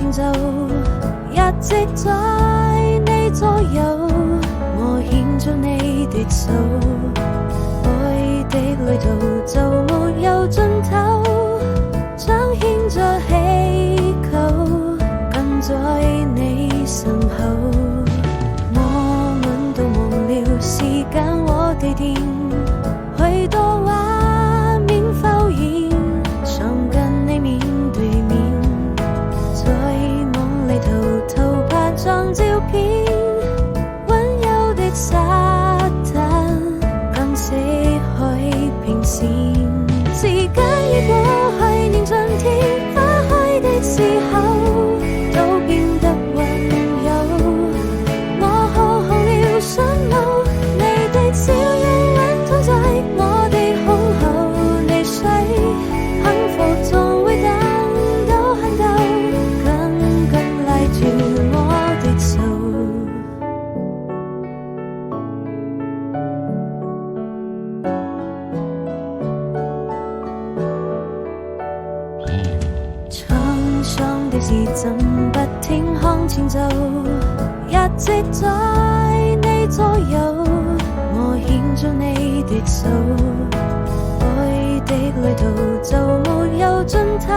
前奏，一直在你左右，我牽着你的手，愛的旅途就沒有盡頭，彰顯着祈求，跟在你身後。我們都忘了時間和地點，許多畫面浮現，想跟你面對面，在夢裏偷拍張照片，溫柔的沙灘跟死海平線，時間已過去，年盡天花開的時候都變得溫柔，我好紅了想路，你的笑容溫躺在我的胸口，你睡幸福總會等到很久，緊緊拉住我的手。滄桑的時針不停向前走，一直在你左右，我牽着你的手，愛的旅途就沒有盡頭，